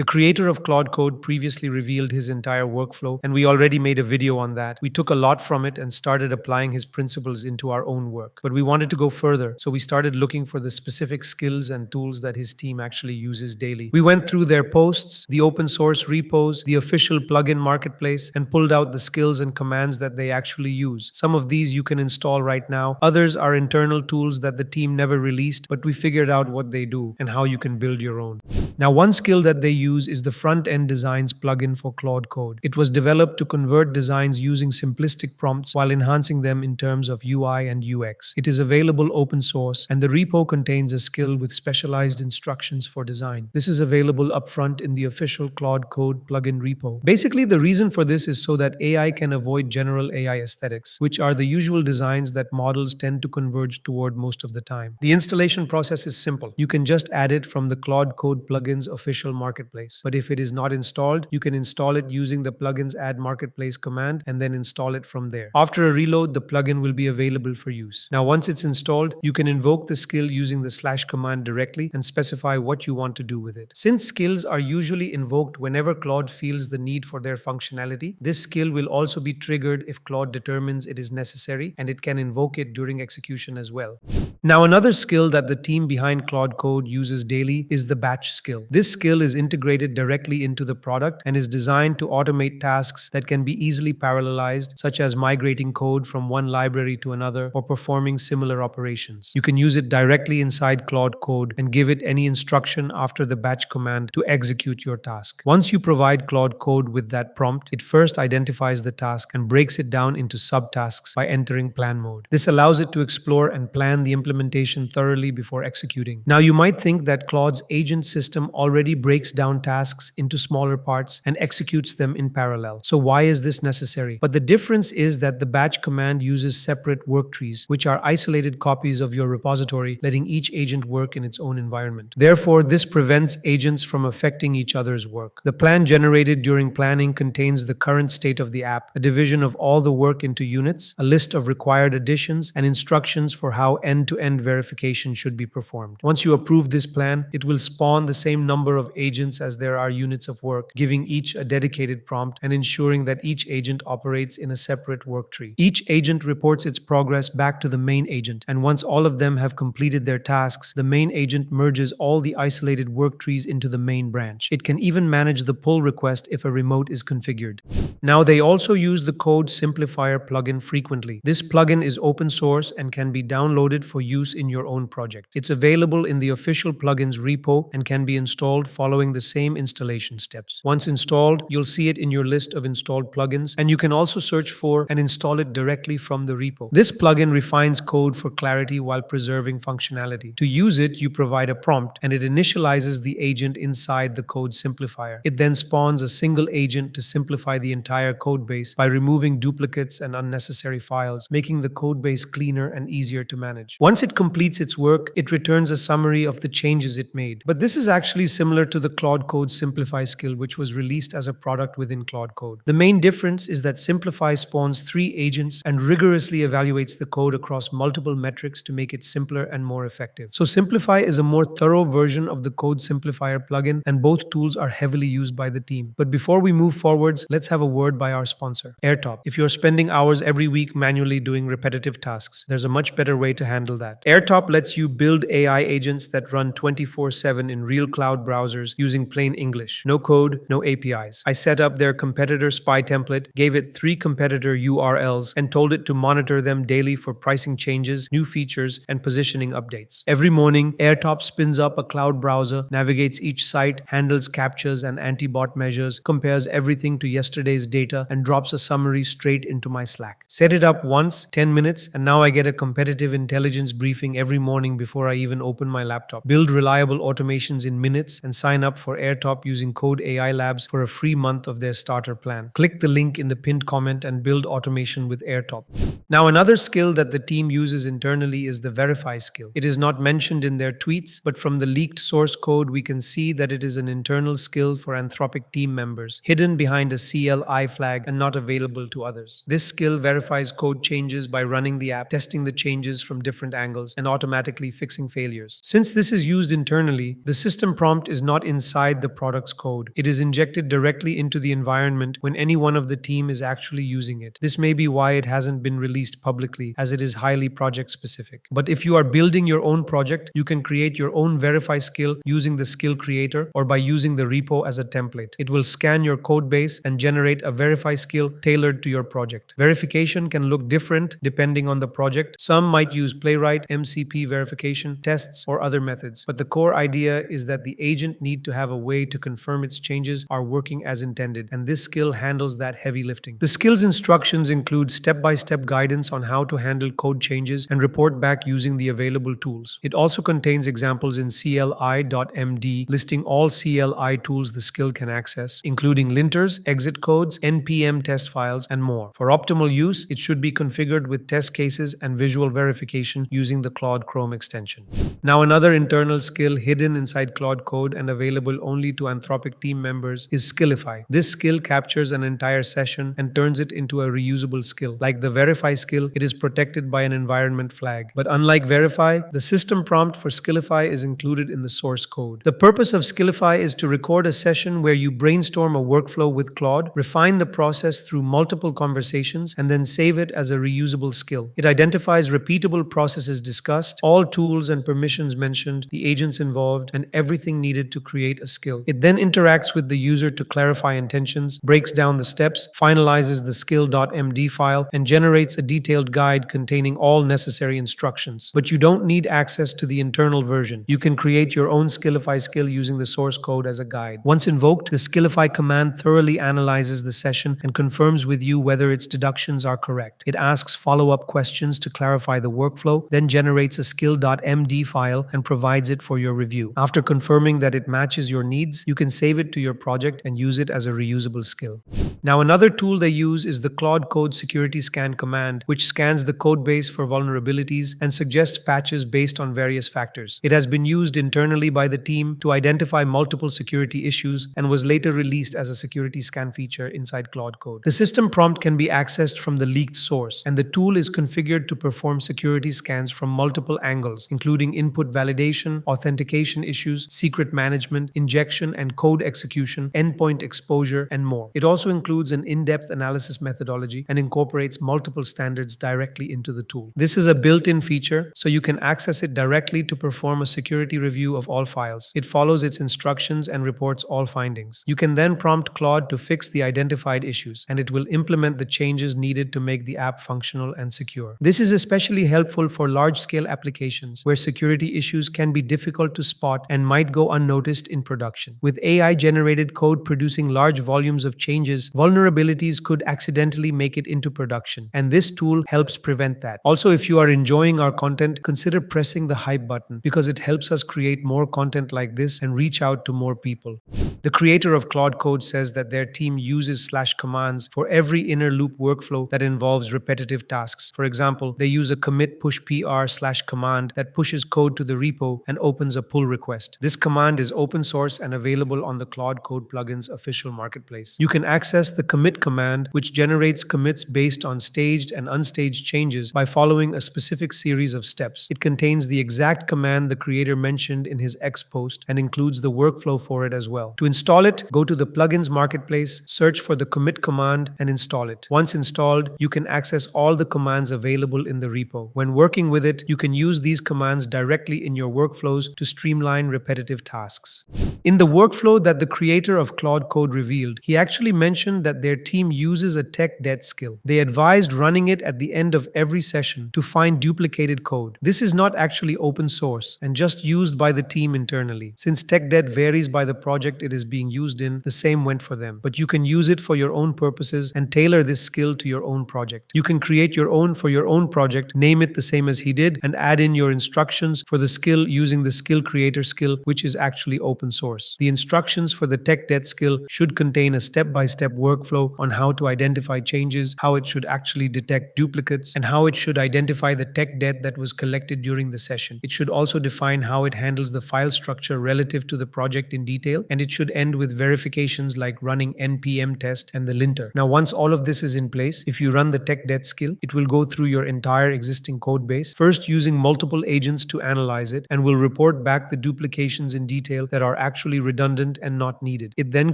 The creator of Claude Code previously revealed his entire workflow, and we already made a video on that. We took a lot from it and started applying his principles into our own work. But we wanted to go further, so we started looking for the specific skills and tools that his team actually uses daily. We went through their posts, the open source repos, the official plugin marketplace, and pulled out the skills and commands that they actually use. Some of these you can install right now. Others are internal tools that the team never released, but we figured out what they do and how you can build your own. Now, one skill that they use is the Front-End Designs plugin for Claude Code. It was developed to convert designs using simplistic prompts while enhancing them in terms of UI and UX. It is available open source, and the repo contains a skill with specialized instructions for design. This is available upfront in the official Claude Code plugin repo. Basically, the reason for this is so that AI can avoid general AI aesthetics, which are the usual designs that models tend to converge toward most of the time. The installation process is simple. You can just add it from the Claude Code plugin's official marketplace. But if it is not installed, you can install it using the plugin's add marketplace command and then install it from there. After a reload, the plugin will be available for use. Now, once it's installed, you can invoke the skill using the / command directly and specify what you want to do with it. Since skills are usually invoked whenever Claude feels the need for their functionality, this skill will also be triggered if Claude determines it is necessary, and it can invoke it during execution as well. Now, another skill that the team behind Claude Code uses daily is the batch skill. This skill is integrated directly into the product and is designed to automate tasks that can be easily parallelized, such as migrating code from one library to another or performing similar operations. You can use it directly inside Claude Code and give it any instruction after the batch command to execute your task. Once you provide Claude Code with that prompt, it first identifies the task and breaks it down into subtasks by entering plan mode. This allows it to explore and plan the implementation thoroughly before executing. Now, you might think that Claude's agent system already breaks down tasks into smaller parts and executes them in parallel. So why is this necessary? But the difference is that the batch command uses separate worktrees, which are isolated copies of your repository, letting each agent work in its own environment. Therefore, this prevents agents from affecting each other's work. The plan generated during planning contains the current state of the app, a division of all the work into units, a list of required additions, and instructions for how end-to-end verification should be performed. Once you approve this plan, it will spawn the same number of agents as there are units of work, giving each a dedicated prompt and ensuring that each agent operates in a separate worktree. Each agent reports its progress back to the main agent, and once all of them have completed their tasks, the main agent merges all the isolated worktrees into the main branch. It can even manage the pull request if a remote is configured. Now, they also use the Code Simplifier plugin frequently. This plugin is open source and can be downloaded for use in your own project. It's available in the official plugins repo and can be installed following the same installation steps. Once installed, you'll see it in your list of installed plugins, and you can also search for and install it directly from the repo. This plugin refines code for clarity while preserving functionality. To use it, you provide a prompt, and it initializes the agent inside the Code Simplifier. It then spawns a single agent to simplify the entire code base by removing duplicates and unnecessary files, making the code base cleaner and easier to manage. Once it completes its work, it returns a summary of the changes it made. But this is actually similar to the Claude Code Skillify Skill, which was released as a product within Claude Code. The main difference is that Simplifier spawns 3 agents and rigorously evaluates the code across multiple metrics to make it simpler and more effective. So Simplifier is a more thorough version of the Code Simplifier plugin, and both tools are heavily used by the team. But before we move forwards, let's have a word by our sponsor, Airtop. If you're spending hours every week manually doing repetitive tasks, there's a much better way to handle that. Airtop lets you build AI agents that run 24/7 in real cloud browsers using plain English. No code, no APIs. I set up their competitor spy template, gave it 3 competitor URLs, and told it to monitor them daily for pricing changes, new features, and positioning updates. Every morning, Airtop spins up a cloud browser, navigates each site, handles captchas and anti-bot measures, compares everything to yesterday's data, and drops a summary straight into my Slack. Set it up once, 10 minutes, and now I get a competitive intelligence briefing every morning before I even open my laptop. Build reliable automations in minutes and sign up for Airtop using code AI Labs for a free month of their starter plan. Click the link in the pinned comment and build automation with Airtop. Now, another skill that the team uses internally is the verify skill. It is not mentioned in their tweets, but from the leaked source code, we can see that it is an internal skill for Anthropic team members, hidden behind a CLI flag and not available to others. This skill verifies code changes by running the app, testing the changes from different angles, and automatically fixing failures. Since this is used internally, the system prompt is not inside inside the product's code. It is injected directly into the environment when any one of the team is actually using it. This may be why it hasn't been released publicly, as it is highly project specific. But if you are building your own project, you can create your own Verify skill using the skill creator or by using the repo as a template. It will scan your code base and generate a Verify skill tailored to your project. Verification can look different depending on the project. Some might use Playwright, MCP verification, tests, or other methods. But the core idea is that the agent need to have a way to confirm its changes are working as intended, and this skill handles that heavy lifting. The skill's instructions include step-by-step guidance on how to handle code changes and report back using the available tools. It also contains examples in CLI.md listing all CLI tools the skill can access, including linters, exit codes, NPM test files, and more. For optimal use, it should be configured with test cases and visual verification using the Claude Chrome extension. Now, another internal skill hidden inside Claude Code and available only to Anthropic team members is Skillify. This skill captures an entire session and turns it into a reusable skill. Like the Verify skill, it is protected by an environment flag. But unlike Verify, the system prompt for Skillify is included in the source code. The purpose of Skillify is to record a session where you brainstorm a workflow with Claude, refine the process through multiple conversations, and then save it as a reusable skill. It identifies repeatable processes discussed, all tools and permissions mentioned, the agents involved, and everything needed to create a skill. It then interacts with the user to clarify intentions, breaks down the steps, finalizes the skill.md file, and generates a detailed guide containing all necessary instructions. But you don't need access to the internal version. You can create your own Skillify skill using the source code as a guide. Once invoked, the Skillify command thoroughly analyzes the session and confirms with you whether its deductions are correct. It asks follow-up questions to clarify the workflow, then generates a skill.md file and provides it for your review. After confirming that it matches your needs, you can save it to your project and use it as a reusable skill. Now, another tool they use is the Claude Code security scan command, which scans the code base for vulnerabilities and suggests patches based on various factors. It has been used internally by the team to identify multiple security issues and was later released as a security scan feature inside Claude Code. The system prompt can be accessed from the leaked source, and the tool is configured to perform security scans from multiple angles, including input validation, authentication issues, secret management, injection and code execution, endpoint exposure, and more. It also includes an in-depth analysis methodology and incorporates multiple standards directly into the tool. This is a built-in feature, so you can access it directly to perform a security review of all files. It follows its instructions and reports all findings. You can then prompt Claude to fix the identified issues, and it will implement the changes needed to make the app functional and secure. This is especially helpful for large-scale applications where security issues can be difficult to spot and might go unnoticed in production. With AI-generated code producing large volumes of changes, vulnerabilities could accidentally make it into production, and this tool helps prevent that. Also, if you are enjoying our content, consider pressing the hype button because it helps us create more content like this and reach out to more people. The creator of Claude Code says that their team uses /commands for every inner loop workflow that involves repetitive tasks. For example, they use a commit push PR /command that pushes code to the repo and opens a pull request. This command is open source and available on the Claude Code plugin's official marketplace. You can access the commit command, which generates commits based on staged and unstaged changes by following a specific series of steps. It contains the exact command the creator mentioned in his X post and includes the workflow for it as well. To install it, go to the plugins marketplace, search for the commit command, and install it. Once installed, you can access all the commands available in the repo. When working with it, you can use these commands directly in your workflows to streamline repetitive tasks. In the workflow that the creator of Claude Code revealed, he actually mentioned that their team uses a tech debt skill. They advised running it at the end of every session to find duplicated code. This is not actually open source and just used by the team internally. Since tech debt varies by the project it is being used in, the same went for them. But you can use it for your own purposes and tailor this skill to your own project. You can create your own for your own project, name it the same as he did, and add in your instructions for the skill using the skill creator skill, which is actually open source. The instructions for the tech debt skill should contain a step-by-step workflow workflow on how to identify changes, how it should actually detect duplicates, and how it should identify the tech debt that was collected during the session. It should also define how it handles the file structure relative to the project in detail, and it should end with verifications like running npm test and the linter. Now, once all of this is in place, if you run the tech debt skill, it will go through your entire existing code base, first using multiple agents to analyze it, and will report back the duplications in detail that are actually redundant and not needed. It then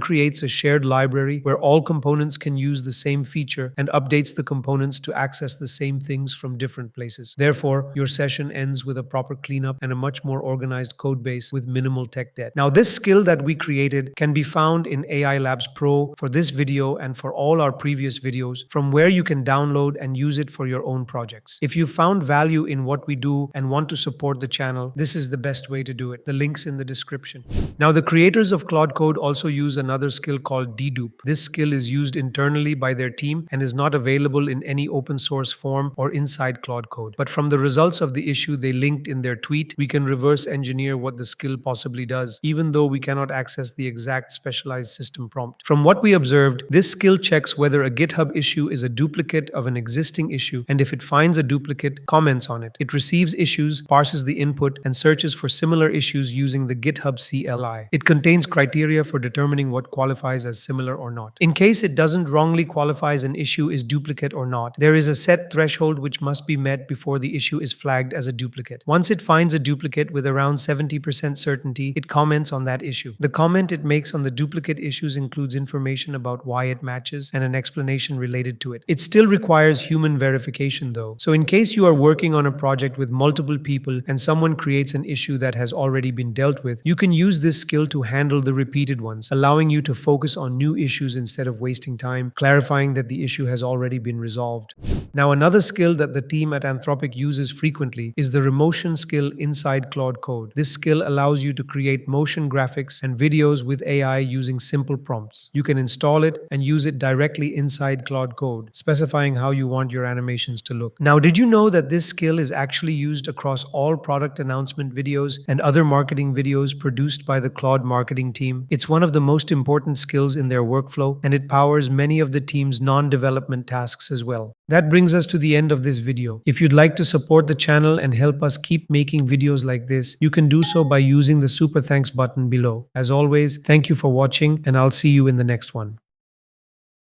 creates a shared library where all components can use the same feature and updates the components to access the same things from different places. Therefore, your session ends with a proper cleanup and a much more organized code base with minimal tech debt. Now, this skill that we created can be found in AI Labs Pro for this video and for all our previous videos, from where you can download and use it for your own projects. If you found value in what we do and want to support the channel, this is the best way to do it. The link's in the description. Now, the creators of Claude Code also use another skill called Dedupe. This skill is used internally by their team and is not available in any open source form or inside Claude Code. But from the results of the issue they linked in their tweet, we can reverse engineer what the skill possibly does, even though we cannot access the exact specialized system prompt. From what we observed, this skill checks whether a GitHub issue is a duplicate of an existing issue, and if it finds a duplicate, comments on it. It receives issues, parses the input, and searches for similar issues using the GitHub CLI. It contains criteria for determining what qualifies as similar or not. In case it doesn't wrongly qualify as an issue is duplicate or not, there is a set threshold which must be met before the issue is flagged as a duplicate. Once it finds a duplicate with around 70% certainty, it comments on that issue. The comment it makes on the duplicate issues includes information about why it matches and an explanation related to it. It still requires human verification though. So in case you are working on a project with multiple people and someone creates an issue that has already been dealt with, you can use this skill to handle the repeated ones, allowing you to focus on new issues instead of wasting time clarifying that the issue has already been resolved. Now, another skill that the team at Anthropic uses frequently is the Remotion Skill inside Claude Code. This skill allows you to create motion graphics and videos with AI using simple prompts. You can install it and use it directly inside Claude Code, specifying how you want your animations to look. Now, did you know that this skill is actually used across all product announcement videos and other marketing videos produced by the Claude marketing team? It's one of the most important skills in their workflow, and it powers many of the team's non-development tasks as well. That brings us to the end of this video. If you'd like to support the channel and help us keep making videos like this, you can do so by using the super thanks button below. As always, thank you for watching, and I'll see you in the next one.